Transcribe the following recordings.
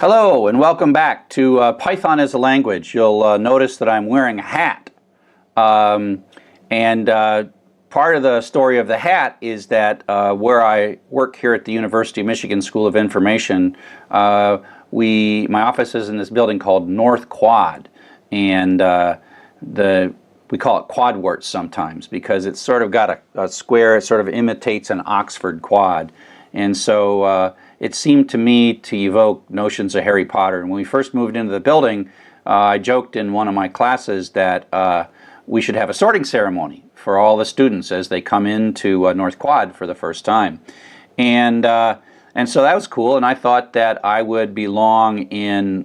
Hello and welcome back to Python as a Language. You'll notice that I'm wearing a hat. Part of the story of the hat is that where I work here at the University of Michigan School of Information, my office is in this building called North Quad. And we call it quadwarts sometimes because it's sort of got a square. It sort of imitates an Oxford quad. And so it seemed to me to evoke notions of Harry Potter. And when we first moved into the building, I joked in one of my classes that we should have a sorting ceremony for all the students as they come into North Quad for the first time. And so that was cool, and I thought that I would belong in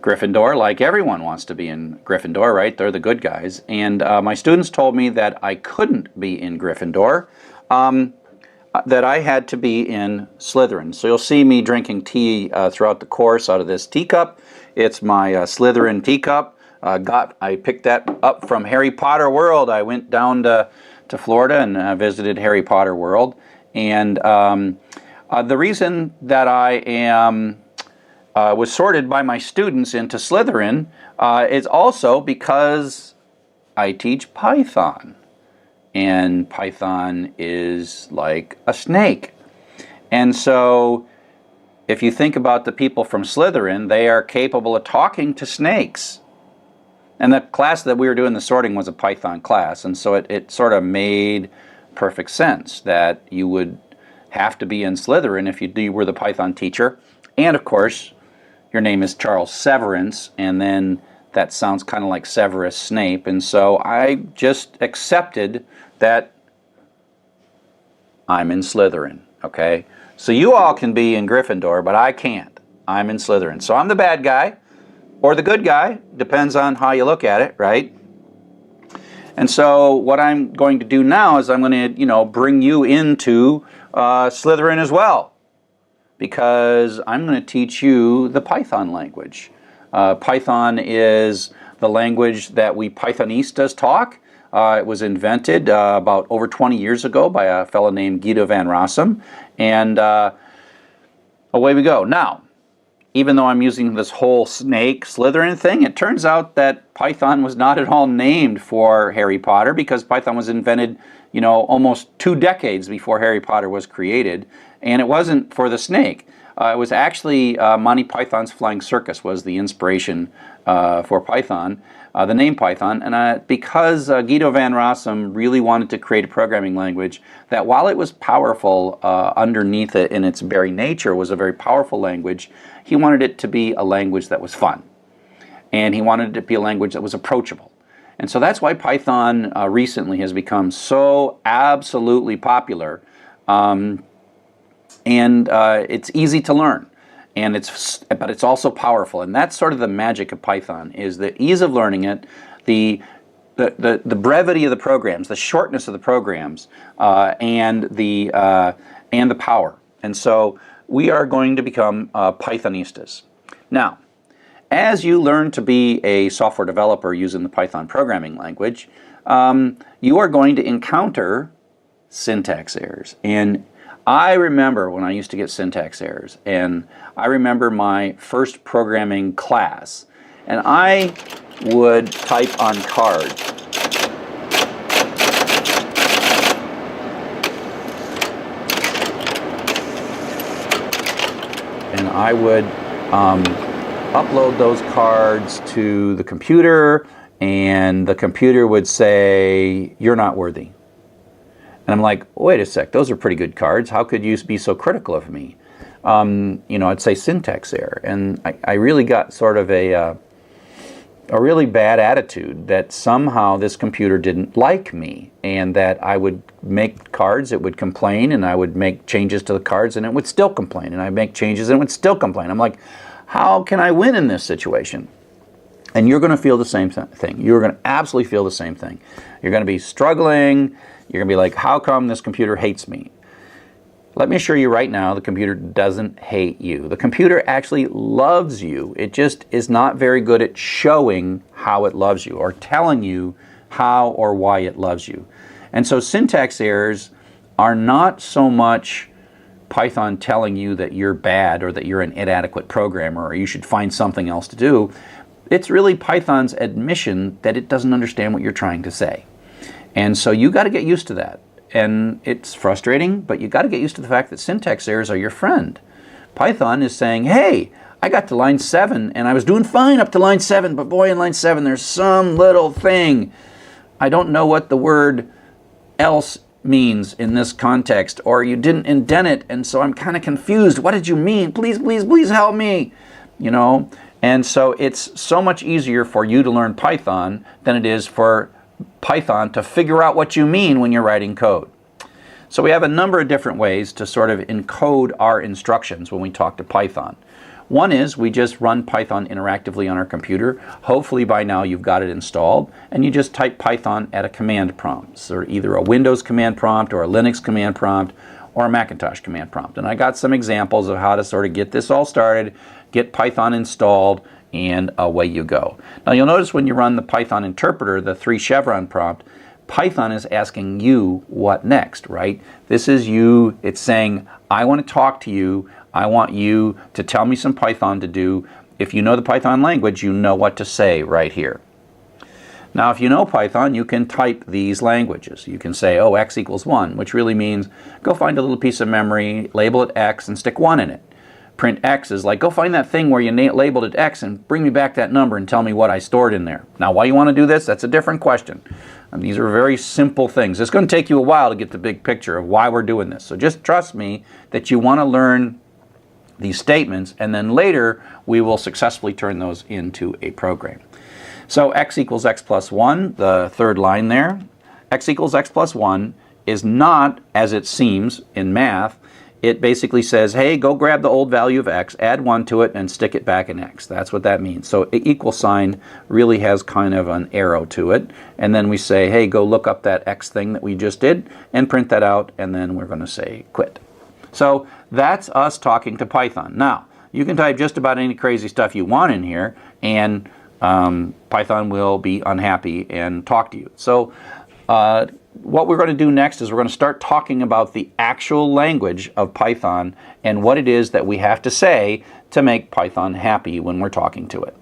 Gryffindor, like everyone wants to be in Gryffindor, right? They're the good guys. And my students told me that I couldn't be in Gryffindor, that I had to be in Slytherin. So you'll see me drinking tea throughout the course out of this teacup. It's my Slytherin teacup. I picked that up from Harry Potter World. I went down to Florida and visited Harry Potter World. And the reason that I was sorted by my students into Slytherin is also because I teach Python. And Python is like a snake. And so if you think about the people from Slytherin, they are capable of talking to snakes. And the class that we were doing the sorting was a Python class, and so it sort of made perfect sense that you would have to be in Slytherin if you were the Python teacher. And of course, your name is Charles Severance, and then that sounds kind of like Severus Snape, and so I just accepted that I'm in Slytherin, okay? So you all can be in Gryffindor, but I can't. I'm in Slytherin. So I'm the bad guy, or the good guy, depends on how you look at it, right? And so what I'm going to do now is I'm going to, bring you into Slytherin as well, because I'm going to teach you the Python language. Python is the language that we Pythonistas talk. It was invented about over 20 years ago by a fellow named Guido van Rossum, and away we go. Now, even though I'm using this whole snake Slytherin thing, it turns out that Python was not at all named for Harry Potter, because Python was invented, almost 2 decades before Harry Potter was created, and it wasn't for the snake. It was actually Monty Python's Flying Circus was the inspiration for Python, the name Python, and because Guido van Rossum really wanted to create a programming language that, while it was powerful underneath it in its very nature, was a very powerful language, he wanted it to be a language that was fun. And he wanted it to be a language that was approachable. And so that's why Python recently has become so absolutely popular. It's easy to learn, but it's also powerful, and that's sort of the magic of Python, is the ease of learning it, the brevity of the programs, the shortness of the programs, and the power. And so we are going to become Pythonistas. Now, as you learn to be a software developer using the Python programming language, you are going to encounter syntax errors. And I remember when I used to get syntax errors, and I remember my first programming class, and I would type on cards. And I would upload those cards to the computer, and the computer would say, "You're not worthy." And I'm like, wait a sec, those are pretty good cards. How could you be so critical of me? I'd say syntax error. And I really got sort of a really bad attitude that somehow this computer didn't like me, and that I would make cards, it would complain, and I would make changes to the cards, and it would still complain. And I'd make changes, and it would still complain. I'm like, how can I win in this situation? And you're going to feel the same thing. You're going to absolutely feel the same thing. You're going to be struggling. You're going to be like, how come this computer hates me? Let me assure you right now, the computer doesn't hate you. The computer actually loves you. It just is not very good at showing how it loves you, or telling you how or why it loves you. And so syntax errors are not so much Python telling you that you're bad or that you're an inadequate programmer or you should find something else to do. It's really Python's admission that it doesn't understand what you're trying to say. And so you got to get used to that. And it's frustrating, but you got to get used to the fact that syntax errors are your friend. Python is saying, hey, I got to line 7 and I was doing fine up to line 7, but boy, in line 7 there's some little thing. I don't know what the word else means in this context, or you didn't indent it, and so I'm kind of confused. What did you mean? Please, please, please help me. You know, and so it's so much easier for you to learn Python than it is for Python to figure out what you mean when you're writing code. So we have a number of different ways to sort of encode our instructions when we talk to Python. One is we just run Python interactively on our computer. Hopefully by now you've got it installed, and you just type Python at a command prompt. So either a Windows command prompt or a Linux command prompt or a Macintosh command prompt. And I got some examples of how to sort of get this all started, get Python installed, and away you go. Now you'll notice when you run the Python interpreter, the 3 chevron prompt, Python is asking you what next, right? This is you, it's saying, I want to talk to you, I want you to tell me some Python to do. If you know the Python language, you know what to say right here. Now if you know Python, you can type these languages. You can say, oh, x equals 1, which really means go find a little piece of memory, label it x, and stick 1 in it. Print x is like, go find that thing where you labeled it x and bring me back that number and tell me what I stored in there. Now why you want to do this, that's a different question. These are very simple things. It's going to take you a while to get the big picture of why we're doing this. So just trust me that you want to learn these statements, and then later we will successfully turn those into a program. So x equals x plus 1, the third line there. X equals x plus 1 is not as it seems in math. It basically says, hey, go grab the old value of x, add 1 to it, and stick it back in x. That's what that means. So the equal sign really has kind of an arrow to it. And then we say, hey, go look up that x thing that we just did and print that out, and then we're going to say quit. So that's us talking to Python. Now, you can type just about any crazy stuff you want in here, and Python will be unhappy and talk to you. So what we're going to do next is we're going to start talking about the actual language of Python and what it is that we have to say to make Python happy when we're talking to it.